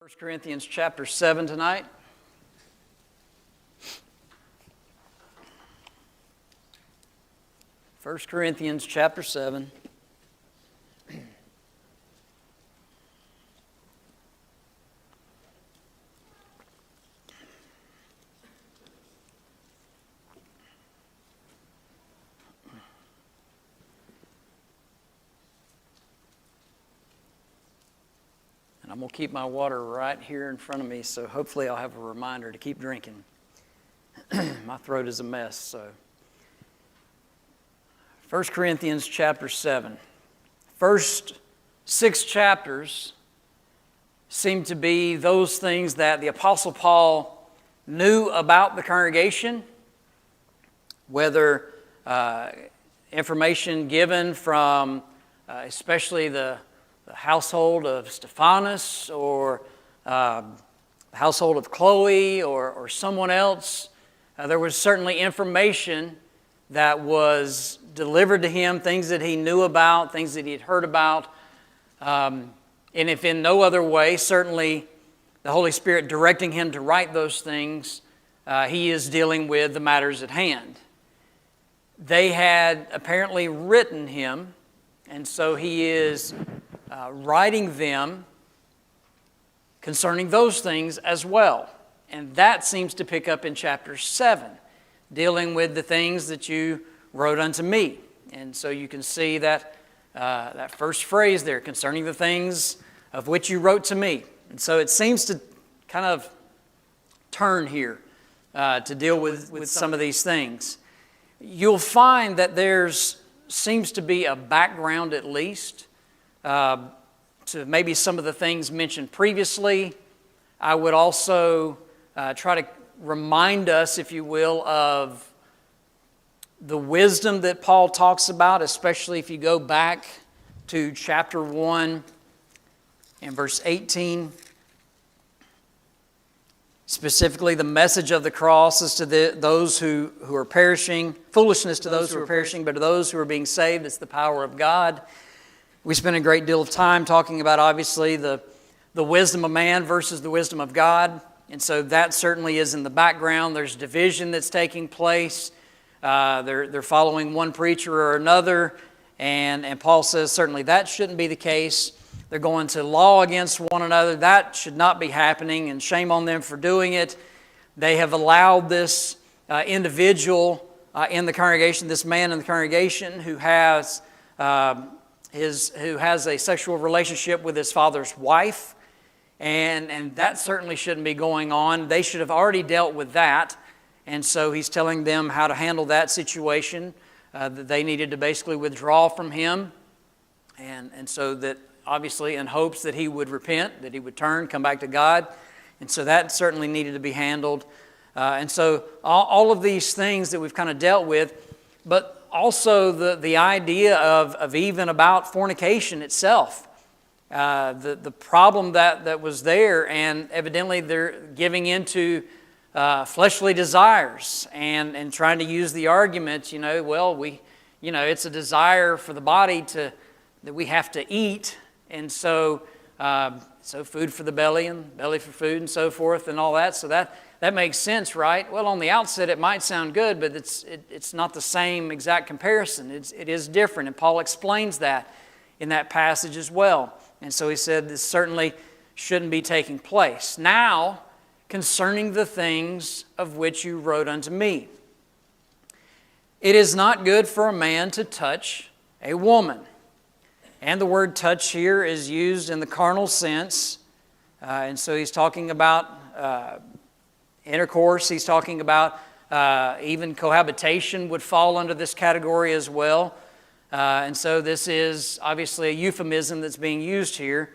1 Corinthians chapter 7 tonight. First Corinthians chapter 7. I'm going to keep my water right here in front of me, so hopefully I'll have a reminder to keep drinking. My throat is a mess, so. 1 Corinthians chapter 7. First 6 chapters seem to be those things that the Apostle Paul knew about the congregation, whether information given from especially the household of Stephanus or the household of Chloe or someone else. There was certainly information that was delivered to him, things that he knew about, things that he had heard about. And if in no other way, certainly the Holy Spirit directing him to write those things, he is dealing with the matters at hand. They had apparently written him, and so he is writing them concerning those things as well. And that seems to pick up in chapter 7, dealing with the things that you wrote unto me. And so you can see that that first phrase there, concerning the things of which you wrote to me. And so it seems to kind of turn here to deal with some of these things. You'll find that there's seems to be a background at least to maybe some of the things mentioned previously. I would also try to remind us, if you will, of the wisdom that Paul talks about, especially if you go back to chapter 1 and verse 18. Specifically, the message of the cross is to those who are perishing, foolishness to those who are perishing, but to those who are being saved, it's the power of God. We spent a great deal of time talking about, obviously, the wisdom of man versus the wisdom of God. And so that certainly is in the background. There's division that's taking place. They're following one preacher or another. And Paul says certainly that shouldn't be the case. They're going to law against one another. That should not be happening, and shame on them for doing it. They have allowed this individual in the congregation, this man in the congregation who has a sexual relationship with his father's wife, and that certainly shouldn't be going on. They should have already dealt with that, and so he's telling them how to handle that situation, that they needed to basically withdraw from him, and so that obviously in hopes that he would repent, that he would turn, come back to God, and so that certainly needed to be handled. And so all of these things that we've kind of dealt with, but also the idea of even about fornication itself, the problem that was there, and evidently they're giving into fleshly desires and trying to use the argument, it's a desire for the body that we have to eat, and so food for the belly and belly for food and so forth and all that. So that makes sense, right? Well, on the outset it might sound good, but it's not the same exact comparison. It is different, and Paul explains that in that passage as well. And so he said this certainly shouldn't be taking place. Now, concerning the things of which you wrote unto me. It is not good for a man to touch a woman. And the word touch here is used in the carnal sense. And so he's talking about intercourse. He's talking about even cohabitation would fall under this category as well. And so this is obviously a euphemism that's being used here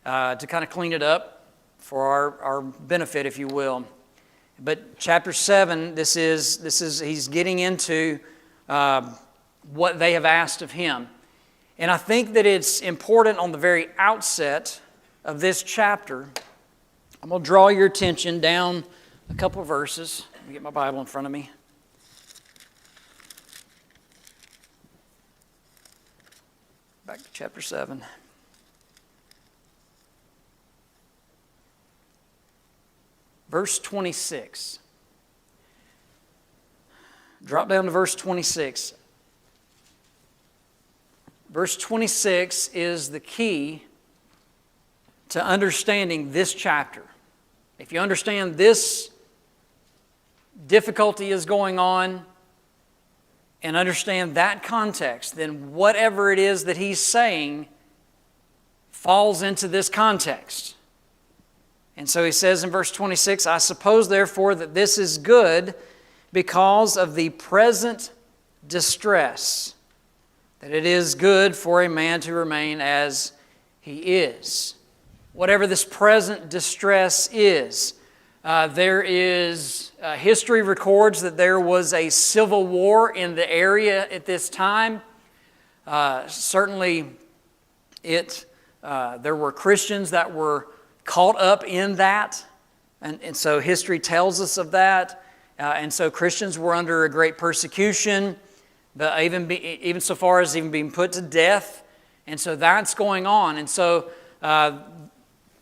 to kind of clean it up for our benefit, if you will. But chapter 7, this is he's getting into what they have asked of him. And I think that it's important on the very outset of this chapter. I'm going to draw your attention down a couple of verses. Let me get my Bible in front of me. Back to chapter 7. verse 26. Drop down to verse 26. Verse 26 is the key to understanding this chapter. If you understand this difficulty is going on and understand that context, then whatever it is that he's saying falls into this context. And so he says in verse 26, I suppose therefore that this is good because of the present distress, that it is good for a man to remain as he is. Whatever this present distress is, history records that there was a civil war in the area at this time. Certainly, there were Christians that were caught up in that, and so history tells us of that. And so Christians were under a great persecution, but even so far as even being put to death. And so that's going on. And so,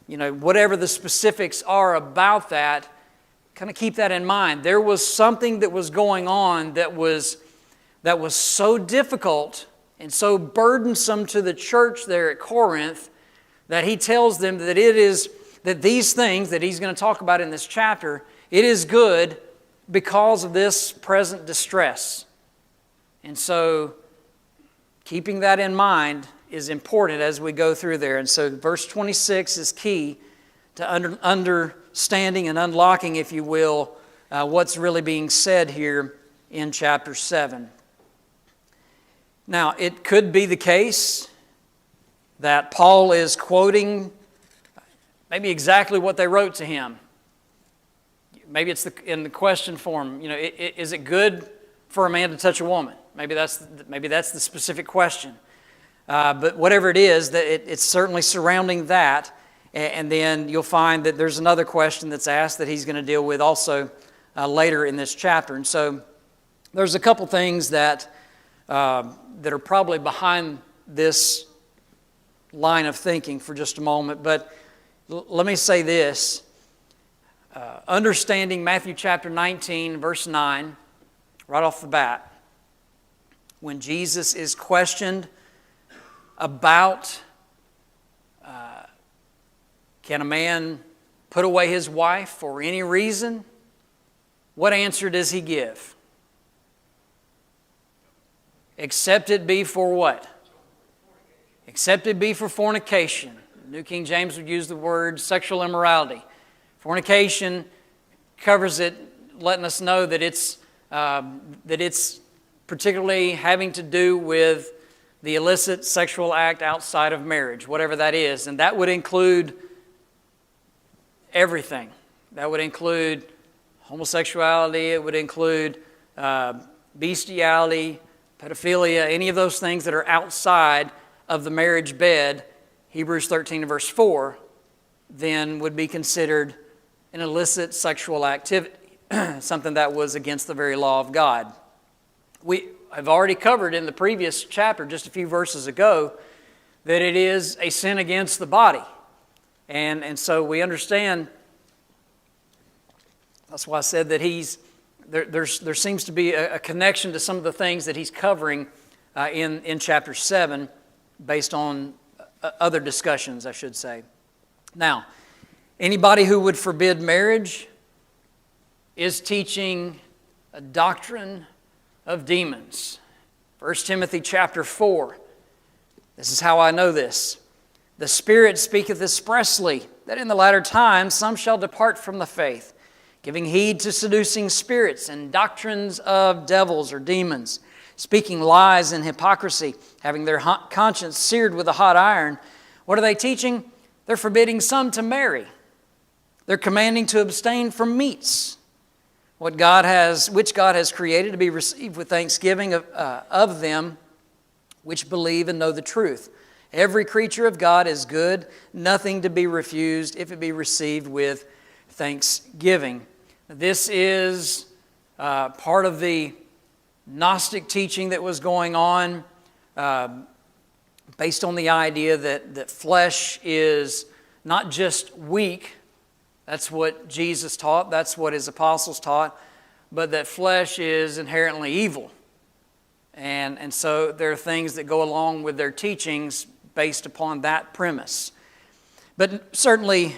whatever the specifics are about that, kind of keep that in mind. There was something that was going on that was so difficult and so burdensome to the church there at Corinth that he tells them that these things that he's going to talk about in this chapter, it is good because of this present distress. And so keeping that in mind is important as we go through there. And so verse 26 is key to understanding and unlocking, if you will, what's really being said here in chapter 7. Now, it could be the case that Paul is quoting maybe exactly what they wrote to him. Maybe it's in the question form. Is it good for a man to touch a woman? Maybe that's the specific question. But whatever it is, it's certainly surrounding that. And then you'll find that there's another question that's asked that he's going to deal with also later in this chapter. And so there's a couple things that are probably behind this line of thinking for just a moment. But let me say this. Understanding Matthew chapter 19, verse 9, right off the bat, when Jesus is questioned about can a man put away his wife for any reason, what answer does he give? Except it be for what? Except it be for fornication. New King James would use the word sexual immorality. Fornication covers it, letting us know that it's particularly having to do with the illicit sexual act outside of marriage, whatever that is. And that would include everything. That would include homosexuality. It would include bestiality, pedophilia, any of those things that are outside of the marriage bed. Hebrews 13 and verse 4 then would be considered an illicit sexual activity, something that was against the very law of God. We have already covered in the previous chapter, just a few verses ago, that it is a sin against the body. And so we understand, that's why I said that there seems to be a connection to some of the things that he's covering in chapter 7 based on other discussions, I should say. Now, anybody who would forbid marriage is teaching a doctrine of demons. 1 Timothy chapter 4. This is how I know this. The Spirit speaketh expressly that in the latter times some shall depart from the faith, giving heed to seducing spirits and doctrines of devils or demons, speaking lies and hypocrisy, having their conscience seared with a hot iron. What are they teaching? They're forbidding some to marry. They're commanding to abstain from meats, which God has created to be received with thanksgiving of them which believe and know the truth. Every creature of God is good, nothing to be refused if it be received with thanksgiving. This is part of the Gnostic teaching that was going on based on the idea that flesh is not just weak, That's what Jesus taught. That's what his apostles taught. But that flesh is inherently evil. And so there are things that go along with their teachings based upon that premise. But certainly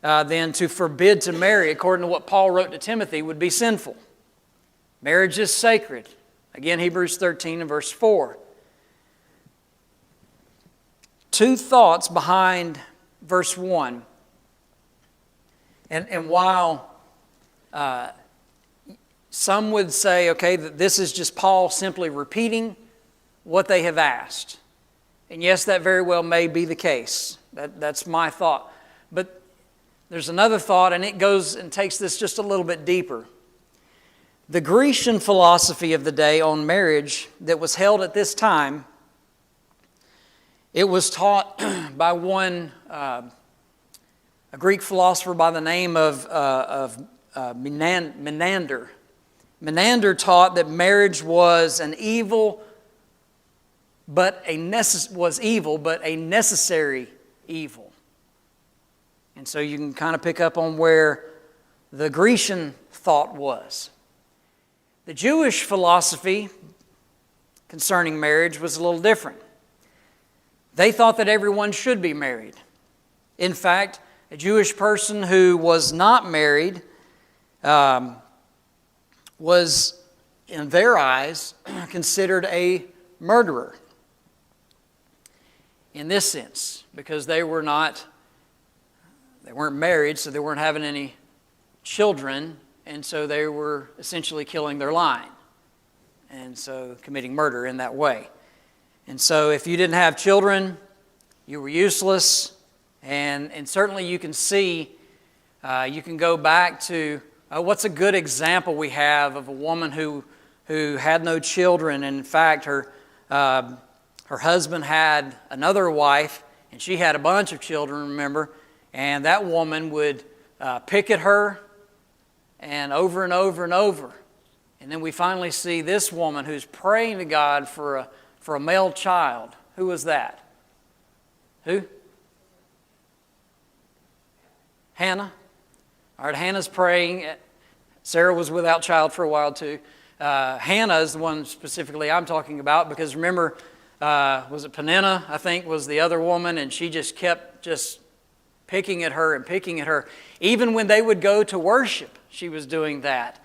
then to forbid to marry, according to what Paul wrote to Timothy, would be sinful. Marriage is sacred. Again, Hebrews 13 and verse 4. Two thoughts behind verse 1. And while some would say, okay, that this is just Paul simply repeating what they have asked. And yes, that very well may be the case. That's my thought. But there's another thought, and it goes and takes this just a little bit deeper. The Grecian philosophy of the day on marriage that was held at this time, it was taught by a Greek philosopher by the name of Menander. Menander taught that marriage was an evil, but a necessary evil. And so you can kind of pick up on where the Grecian thought was. The Jewish philosophy concerning marriage was a little different. They thought that everyone should be married. In fact, a Jewish person who was not married was, in their eyes, considered a murderer. In this sense, because they weren't married, so they weren't having any children, and so they were essentially killing their line, and so committing murder in that way. And so if you didn't have children, you were useless, and certainly you can see, you can go back to, what's a good example we have of a woman who had no children, and in fact her husband had another wife, and she had a bunch of children, remember, and that woman would pick at her, and over and over and over. And then we finally see this woman who's praying to God for a male child. Who was that? Who? Hannah. All right, Hannah's praying. Sarah was without child for a while too. Hannah is the one specifically I'm talking about, because remember, was it Peninnah, I think, was the other woman, and she just kept picking at her and picking at her. Even when they would go to worship, she was doing that.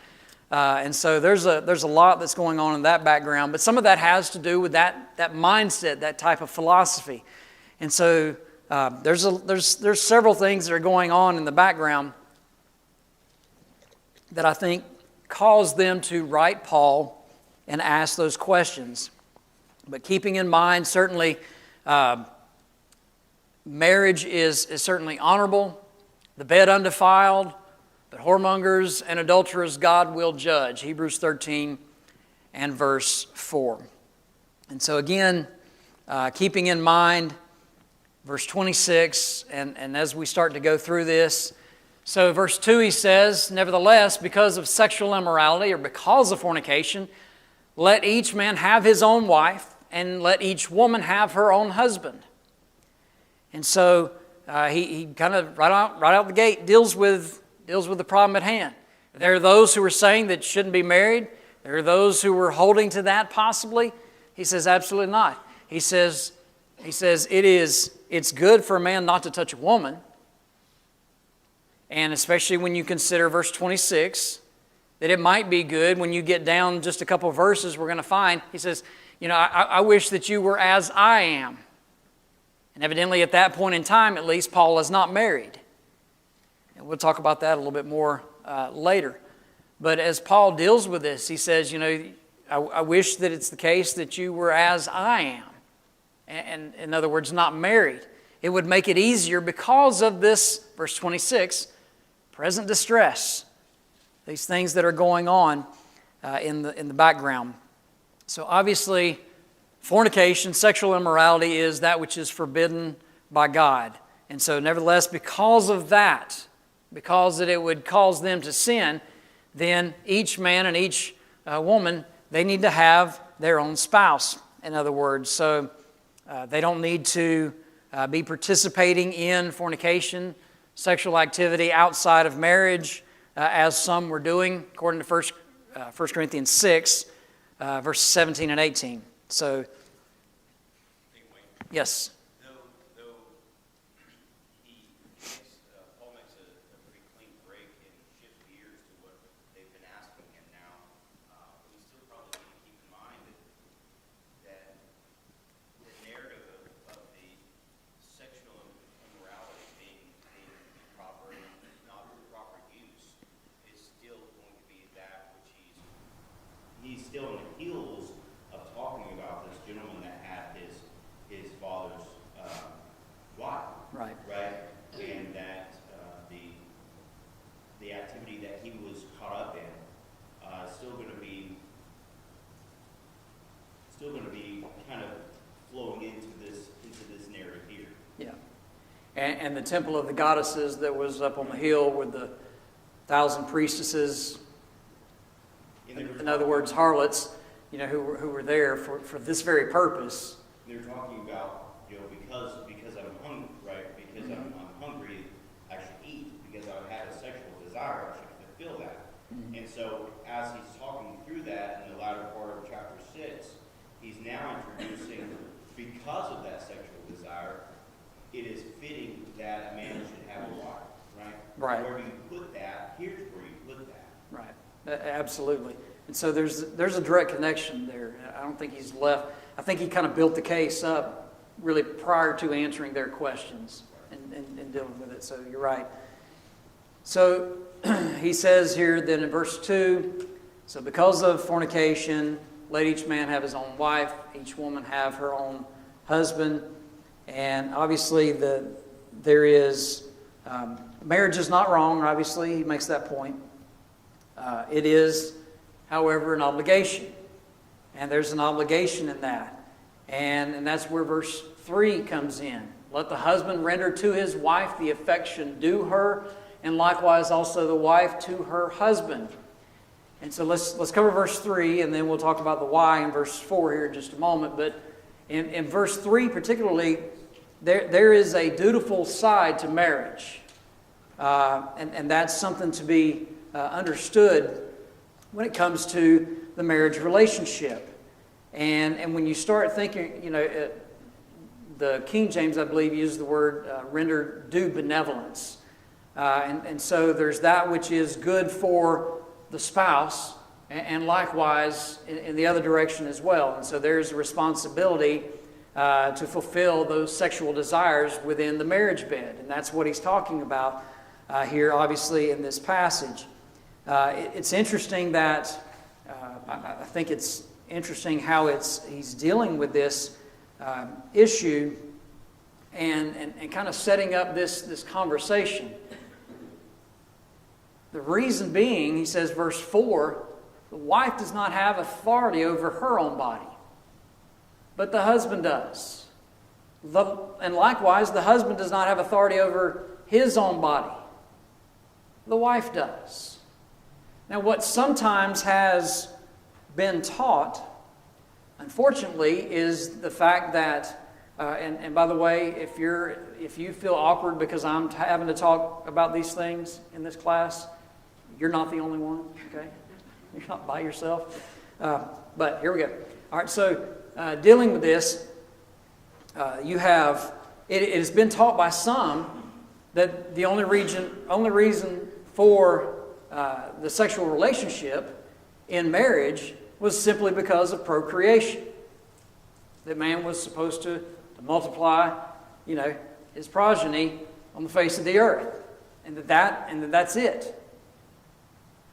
And so there's a lot that's going on in that background, but some of that has to do with that mindset, that type of philosophy. And so there's several things that are going on in the background that I think caused them to write Paul and ask those questions. But keeping in mind, certainly, marriage is certainly honorable, the bed undefiled, but whoremongers and adulterers God will judge. Hebrews 13 and verse 4. And so again, keeping in mind verse 26, and as we start to go through this, so verse 2 he says, nevertheless, because of sexual immorality or because of fornication, let each man have his own wife, and let each woman have her own husband. And so he kind of right out the gate deals with the problem at hand. There are those who are saying that shouldn't be married. There are those who were holding to that possibly. He says absolutely not. He says it's good for a man not to touch a woman. And especially when you consider verse 26, that it might be good when you get down just a couple of verses we're going to find. He says, I wish that you were as I am. And evidently at that point in time, at least, Paul is not married. And we'll talk about that a little bit more later. But as Paul deals with this, he says, I wish that it's the case that you were as I am. And in other words, not married. It would make it easier because of this, verse 26, present distress. These things that are going on in the background. So obviously, fornication, sexual immorality is that which is forbidden by God. And so nevertheless, because of that, because that it would cause them to sin, then each man and each woman, they need to have their own spouse, in other words. So they don't need to be participating in fornication, sexual activity outside of marriage, as some were doing, according to 1 Corinthians 6, verses 17 and 18. So, yes. Paul makes a pretty clean break and shifts gears to what they've been asking him now. We still probably need to keep in mind that the narrative of the sexual immorality being improper and not the proper use is still going to be that which he's still in the heels of talking about this gentleman that had his father's wife. Right. Right? And that the activity that he was caught up in is still going to be kind of flowing into this narrative here. Yeah. And the temple of the goddesses that was up on the hill with the 1,000 priestesses, in other words, harlots, who were there for this very purpose. They're talking about, because I'm hungry, right? Because I'm hungry, I should eat. Because I had a sexual desire, I should fulfill that. Mm-hmm. And so, as he's talking through that in the latter part of chapter 6, he's now introducing, because of that sexual desire, it is fitting that a man should have a wife, right? Right. Where do you put that? Here's where you put that. Right. Absolutely. And so there's a direct connection there. I don't think he's left. I think he kind of built the case up really prior to answering their questions and dealing with it. So you're right. So he says here then in verse 2, so because of fornication, let each man have his own wife, each woman have her own husband. And obviously there is, marriage is not wrong, obviously, he makes that point. It is, however, an obligation. And there's an obligation in that. And that's where verse 3 comes in. Let the husband render to his wife the affection due her, and likewise also the wife to her husband. And so let's cover verse 3, and then we'll talk about the why in verse 4 here in just a moment. But in verse 3 particularly, there is a dutiful side to marriage. And that's something to be understood when it comes to the marriage relationship. And when you start thinking, the King James, I believe, uses the word render due benevolence. And so there's that which is good for the spouse, and likewise in the other direction as well. And so there's a responsibility to fulfill those sexual desires within the marriage bed. And that's what he's talking about here, obviously, in this passage. It's interesting that, I think it's interesting how he's dealing with this issue and kind of setting up this conversation. The reason being, he says, verse 4, the wife does not have authority over her own body, but the husband does. And likewise, the husband does not have authority over his own body. The wife does. Now, what sometimes has been taught, unfortunately, is the fact that, and by the way, if you feel awkward because I'm having to talk about these things in this class, you're not the only one, okay? You're not by yourself. But here we go. All right, so dealing with this, you have, it has been taught by some that the only reason for the sexual relationship in marriage was simply because of procreation. That man was supposed to multiply, his progeny on the face of the earth. And that's it.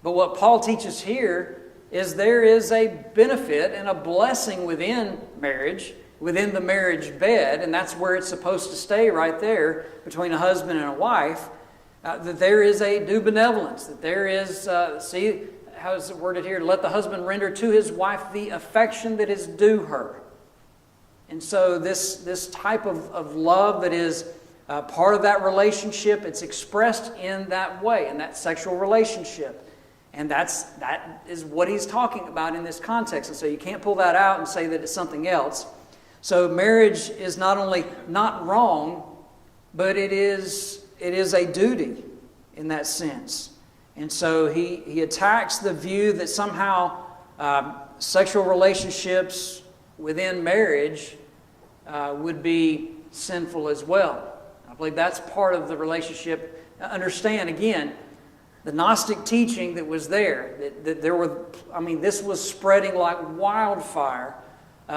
But what Paul teaches here is there is a benefit and a blessing within marriage, within the marriage bed, and that's where it's supposed to stay right there between a husband and a wife, that there is a due benevolence, that there is, see how is it worded here? Let the husband render to his wife the affection that is due her. And so this type of love that is part of that relationship, it's expressed in that way, in that sexual relationship. And that is what he's talking about in this context. And so you can't pull that out and say that it's something else. So marriage is not only not wrong, but it is it is a duty in that sense. And so he attacks the view that somehow sexual relationships within marriage would be sinful as well. I believe that's part of the relationship. Understand, again, the Gnostic teaching that was there, that there were, this was spreading like wildfire.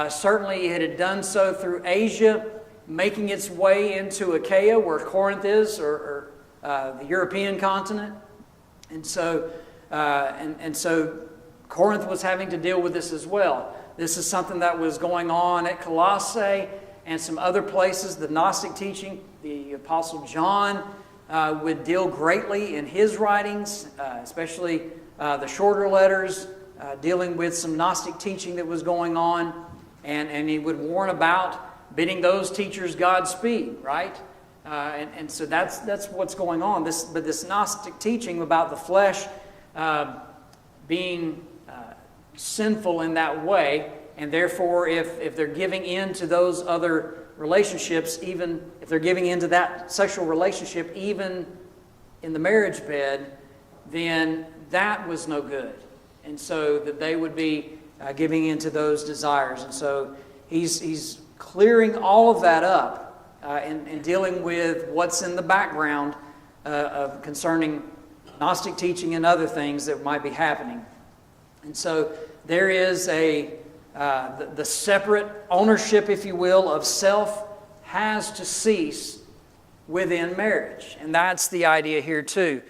Certainly it had done so through Asia, making its way into Achaia, where Corinth is, or the European continent. And so Corinth was having to deal with this as well. This is something that was going on at Colossae and some other places. The Gnostic teaching, the Apostle John would deal greatly in his writings, especially the shorter letters, dealing with some Gnostic teaching that was going on. And he would warn about bidding those teachers Godspeed, right? And so that's what's going on. But this Gnostic teaching about the flesh being sinful in that way, and therefore if they're giving in to those other relationships, even if they're giving into that sexual relationship, even in the marriage bed, then that was no good. And so that they would be giving into those desires. And so he's clearing all of that up and dealing with what's in the background of concerning Gnostic teaching and other things that might be happening. And so there is the separate ownership, if you will, of self has to cease within marriage. And that's the idea here too.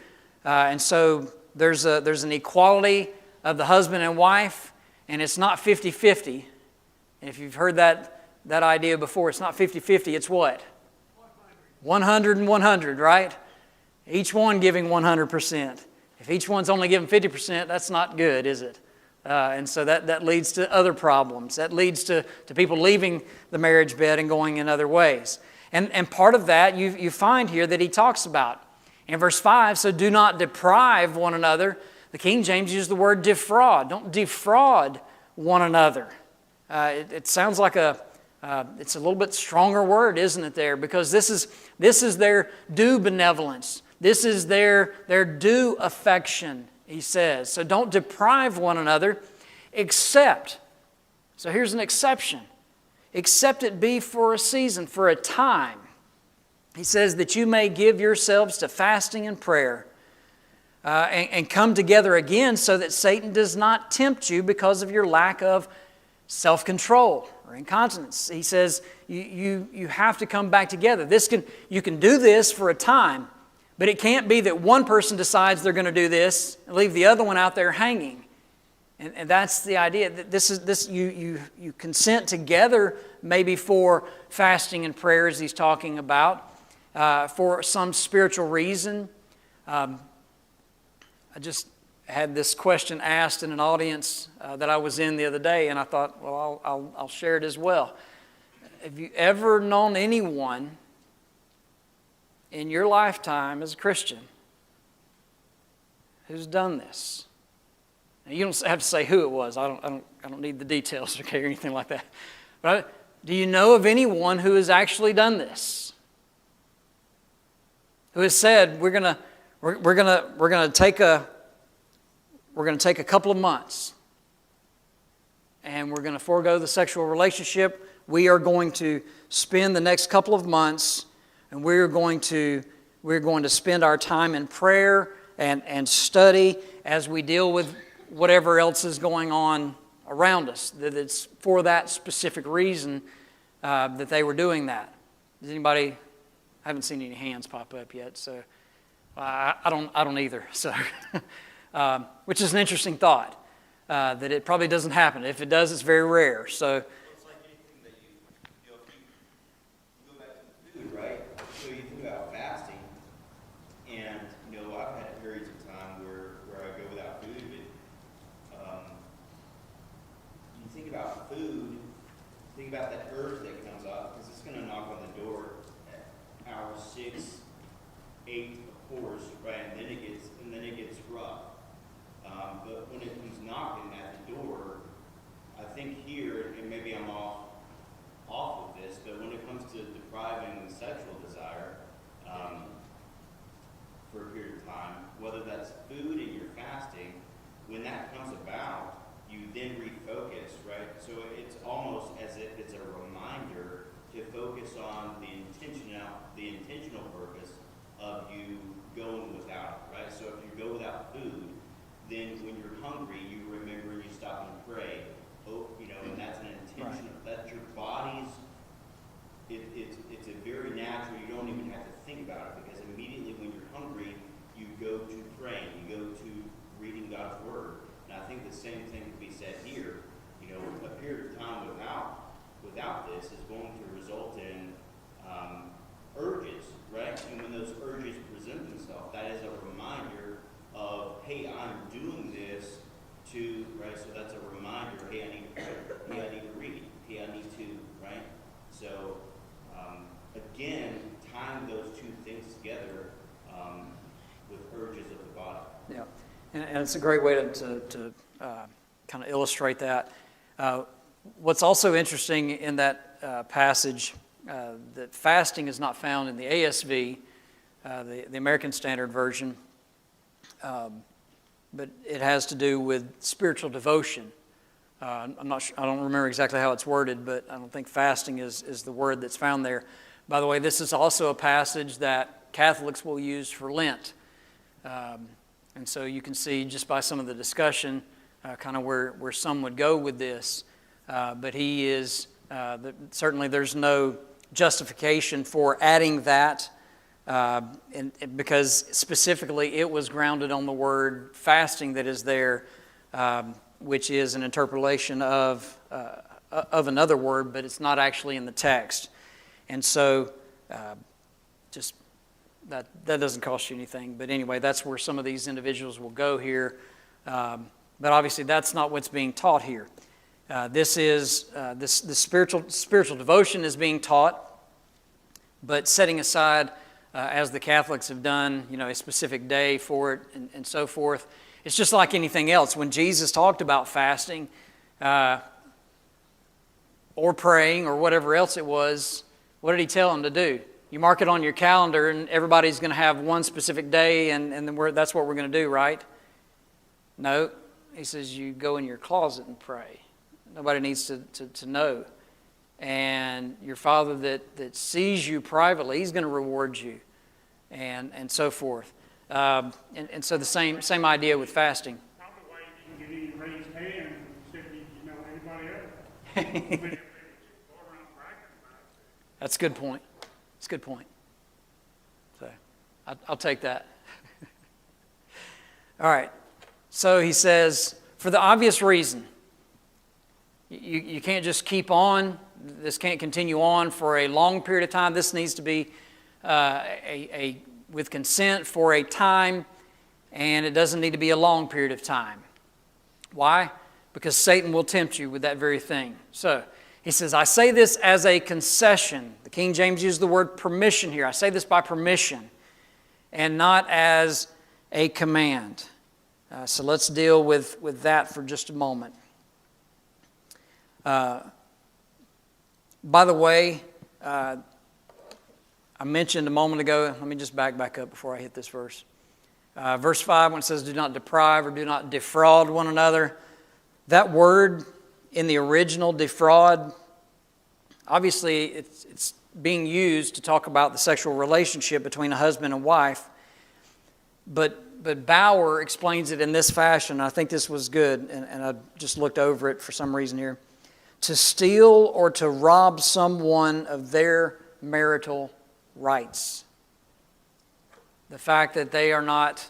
And so there's an equality of the husband and wife, and it's not 50-50. And if you've heard that idea before, it's not 50-50, it's what? 100 and 100, right? Each one giving 100%. If each one's only giving 50%, that's not good, is it? And so that leads to other problems. That leads to people leaving the marriage bed and going in other ways. And part of that you find here that he talks about. In verse 5, so do not deprive one another. The King James used the word defraud. Don't defraud one another. It sounds like it's a little bit stronger word, isn't it there? Because this is their due benevolence. This is their due affection, he says. So don't deprive one another, except, so here's an exception, except it be for a season, for a time. He says that you may give yourselves to fasting and prayer and come together again so that Satan does not tempt you because of your lack of self-control or incontinence. He says you have to come back together. You can do this for a time, but it can't be that one person decides they're going to do this and leave the other one out there hanging. And that's the idea. That you consent together maybe for fasting and prayer, as he's talking about, for some spiritual reason. I just had this question asked in an audience that I was in the other day, and I thought, well, I'll share it as well. Have you ever known anyone in your lifetime as a Christian who's done this? Now, you don't have to say who it was. I don't need the details, okay, or anything like that. But do you know of anyone who has actually done this? Who has said, we're gonna take a couple of months, and we're going to forego the sexual relationship. We are going to spend the next couple of months, and we're going to spend our time in prayer and study as we deal with whatever else is going on around us. That it's for that specific reason that they were doing that. Does anybody? I haven't seen any hands pop up yet, so I don't either. So. Which is an interesting thought, that it probably doesn't happen. If it does, it's very rare. So it's like anything that if you go back to the food, right? So you think about fasting, and I've had periods of time where I go without food, but you think about food, think about that urge that comes up, because it's going to knock on the door at hour 6, 8, of course, right? And then it gets rough. But when it comes knocking at the door, I think here, and maybe I'm off of this, but when it comes to depriving the sexual desire, that's food and you're fasting, when that comes about, you then refocus, right? So it's almost as if it's a reminder to focus on the intentional purpose of you going without, right? So if you go without food, then when you're hungry, you remember and you stop and pray. Oh, and that's an intention. Right. That's your body's. It's a very natural. You don't even have to think about it, because immediately when you're hungry, you go to praying. You go to reading God's word. And I think the same thing could be said here. A period of time without this is going to result in urges, right? And when those urges present themselves, that is a reminder of, hey, I'm doing this to, right? So that's a reminder, hey, I need to pray. Hey, I need to read. Hey, I need to, right? So, again, tying those two things together with urges of the body. Yeah, and it's a great way to kind of illustrate that. What's also interesting in that passage, that fasting is not found in the ASV, the American Standard Version, but it has to do with spiritual devotion. I'm not sure, I don't remember exactly how it's worded, but I don't think fasting is the word that's found there. By the way, this is also a passage that Catholics will use for Lent. And so you can see just by some of the discussion kind of where some would go with this. But he is, certainly there's no justification for adding that because specifically it was grounded on the word fasting that is there, which is an interpolation of another word, but it's not actually in the text. And so just that doesn't cost you anything. But anyway, that's where some of these individuals will go here. But obviously that's not what's being taught here. This spiritual devotion is being taught, but setting aside, as the Catholics have done, a specific day for it and so forth. It's just like anything else. When Jesus talked about fasting or praying or whatever else it was, what did he tell them to do? You mark it on your calendar and everybody's going to have one specific day and then that's what we're going to do, right? No. He says you go in your closet and pray. Nobody needs to know. And your Father that sees you privately, He's going to reward you and so forth. And so the same idea with fasting. Probably why you didn't get any raised hand and anybody else. That's a good point. That's a good point. So I'll take that. All right. So he says, for the obvious reason, you can't just keep on. This can't continue on for a long period of time. This needs to be with consent for a time, and it doesn't need to be a long period of time. Why? Because Satan will tempt you with that very thing. So he says, I say this as a concession. The King James used the word permission here. I say this by permission and not as a command. So let's deal with that for just a moment. By the way, I mentioned a moment ago, let me just back up before I hit this verse. Verse 5, when it says, do not deprive or do not defraud one another, that word in the original, defraud, obviously it's being used to talk about the sexual relationship between a husband and wife, but Bauer explains it in this fashion. I think this was good, and I just looked over it for some reason here. To steal or to rob someone of their marital rights. The fact that they are not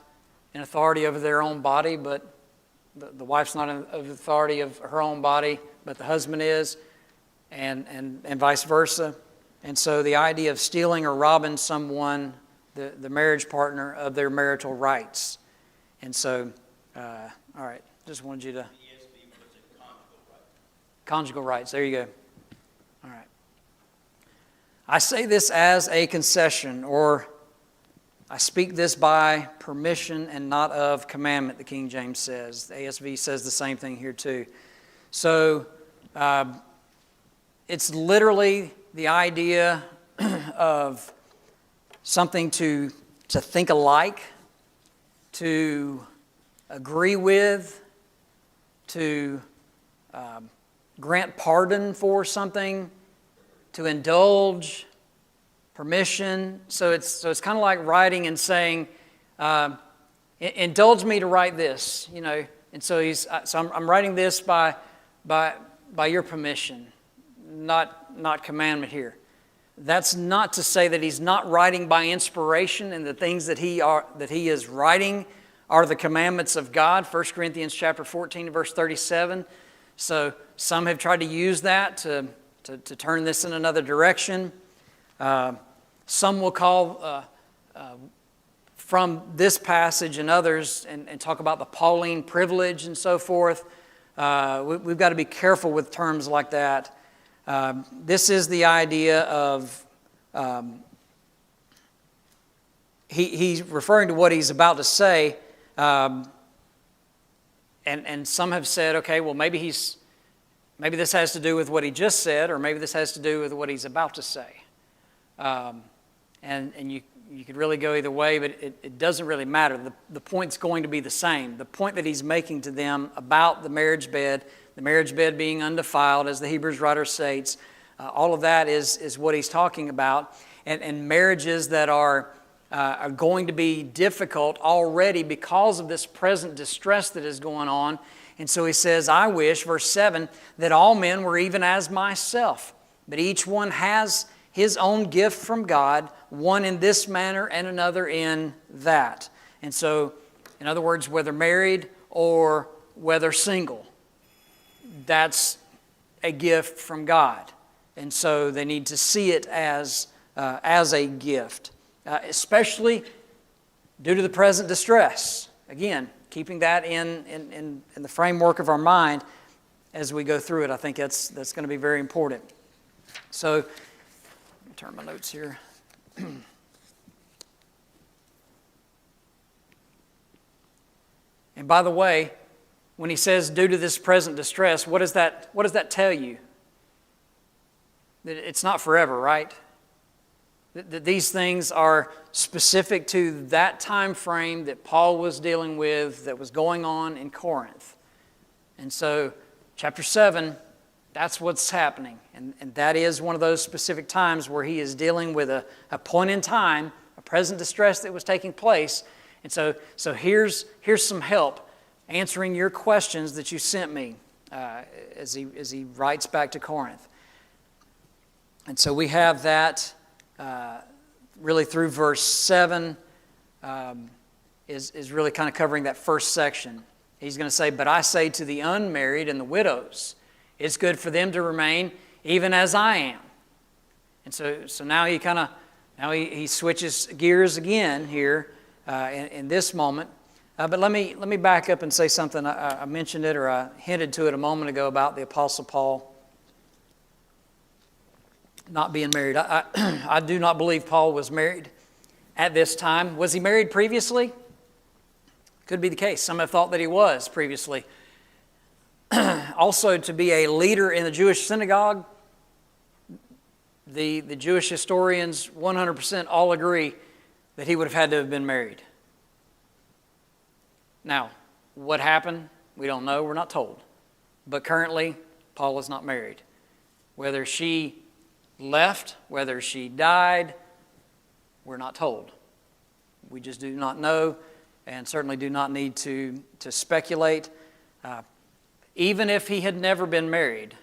in authority over their own body, but the wife's not in authority of her own body, but the husband is, and vice versa. And so the idea of stealing or robbing someone, the marriage partner, of their marital rights. And so, all right, just wanted you to... Conjugal rights, there you go. All right. I say this as a concession, or I speak this by permission and not of commandment, the King James says. The ASV says the same thing here too. So it's literally the idea of something to think alike, to agree with, to grant pardon for something, to indulge, permission. So it's kind of like writing and saying, indulge me to write this, you know. And so I'm writing this by your permission, not commandment here. That's not to say that he's not writing by inspiration, and the things that he is writing are the commandments of God. 1 Corinthians chapter 14, verse 37. So some have tried to use that to turn this in another direction. Some will call from this passage and others and talk about the Pauline privilege and so forth. We've got to be careful with terms like that. This is the idea of he's referring to what he's about to say, and some have said, okay, well maybe this has to do with what he just said, or maybe this has to do with what he's about to say. And you could really go either way, but it doesn't really matter. The point's going to be the same. The point that he's making to them about the marriage bed being undefiled, as the Hebrews writer states, all of that is what he's talking about. And marriages that are going to be difficult already because of this present distress that is going on. And so he says, I wish, verse 7, that all men were even as myself, but each one has his own gift from God, one in this manner and another in that. And so, in other words, whether married or whether single, that's a gift from God. And so they need to see it as a gift, especially due to the present distress. Again, keeping that in the framework of our mind as we go through it, I think that's going to be very important. So, let me turn my notes here. And by the way, when he says due to this present distress, what does that tell you? That it's not forever, right? That these things are specific to that time frame that Paul was dealing with, that was going on in Corinth. And so, chapter 7, that's what's happening. And that is one of those specific times where he is dealing with a point in time, a present distress that was taking place. And so here's some help answering your questions that you sent me as he writes back to Corinth. And so we have that really through verse 7 is really kind of covering that first section. He's going to say, but I say to the unmarried and the widows, it's good for them to remain even as I am. And so now he switches gears again here in this moment. But let me back up and say something. I mentioned it, or I hinted to it a moment ago about the Apostle Paul not being married. I do not believe Paul was married at this time. Was he married previously? Could be the case. Some have thought that he was previously. Also, to be a leader in the Jewish synagogue, the Jewish historians 100% all agree that he would have had to have been married. Now, what happened? We don't know. We're not told. But currently, Paul is not married. Whether she left, whether she died, we're not told. We just do not know, and certainly do not need to speculate. Even if he had never been married,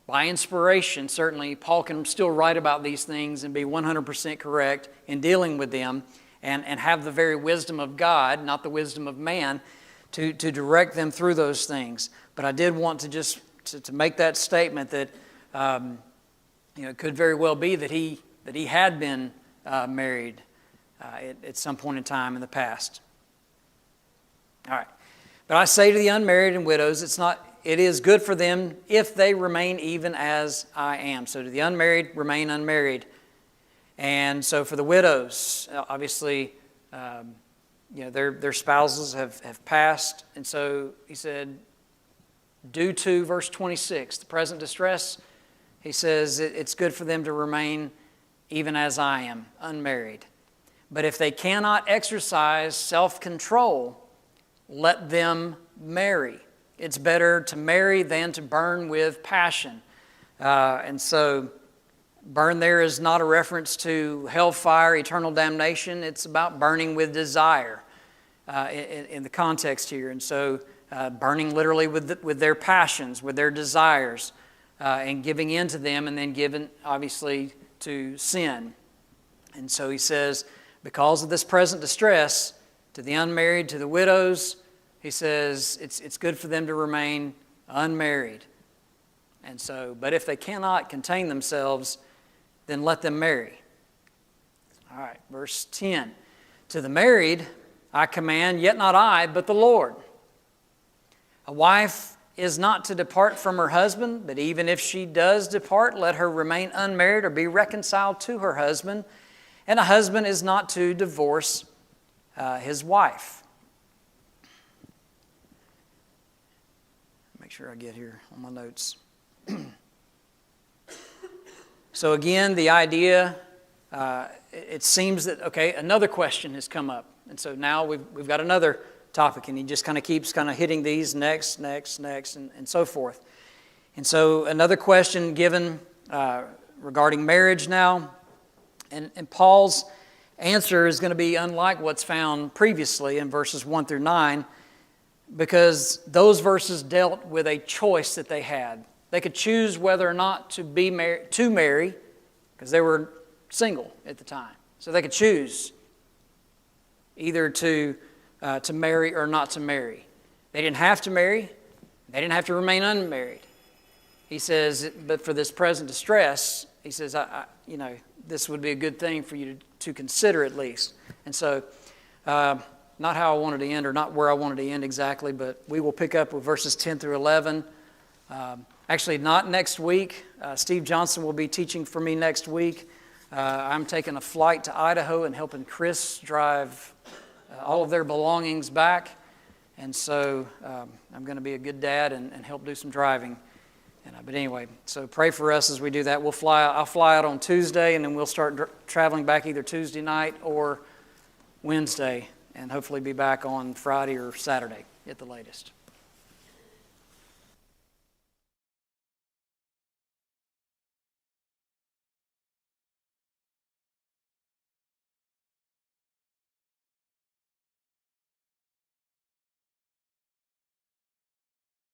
by inspiration, certainly, Paul can still write about these things and be 100% correct in dealing with them and have the very wisdom of God, not the wisdom of man, to direct them through those things. But I did want to just to make that statement that it could very well be that he had been married at some point in time in the past. All right. But I say to the unmarried and widows, it is good for them if they remain even as I am. So to the unmarried, remain unmarried. And so for the widows, obviously, their spouses have passed. And so he said, due to verse 26, the present distress, he says it's good for them to remain even as I am, unmarried. But if they cannot exercise self-control, let them marry. It's better to marry than to burn with passion. And so burn there is not a reference to hellfire, eternal damnation. It's about burning with desire in the context here. And so burning literally with their passions, with their desires, and giving in to them, and then giving, obviously, to sin. And so he says, because of this present distress, to the unmarried, to the widows, he says it's good for them to remain unmarried. And so, but if they cannot contain themselves, then let them marry. All right, verse 10. To the married I command, yet not I, but the Lord. A wife is not to depart from her husband, but even if she does depart, let her remain unmarried or be reconciled to her husband. And a husband is not to divorce his wife. Make sure I get here on my notes. So again, the idea, it seems that, okay, another question has come up. And so now we've got another topic, and he just kind of keeps kind of hitting these next, and so forth. And so another question given regarding marriage now, and Paul's answer is going to be unlike what's found previously in verses 1 through 9, because those verses dealt with a choice that they had. They could choose whether or not to marry, because they were single at the time. So they could choose either to marry or not to marry. They didn't have to marry. They didn't have to remain unmarried. He says, but for this present distress, he says, this would be a good thing for you to consider at least. And so, not how I wanted to end, or not where I wanted to end exactly, but we will pick up with verses 10 through 11. Actually, not next week. Steve Johnson will be teaching for me next week. I'm taking a flight to Idaho and helping Chris drive all of their belongings back. And so I'm going to be a good dad and help do some driving. But anyway, so pray for us as we do that. I'll fly out on Tuesday, and then we'll start traveling back either Tuesday night or Wednesday, and hopefully be back on Friday or Saturday at the latest.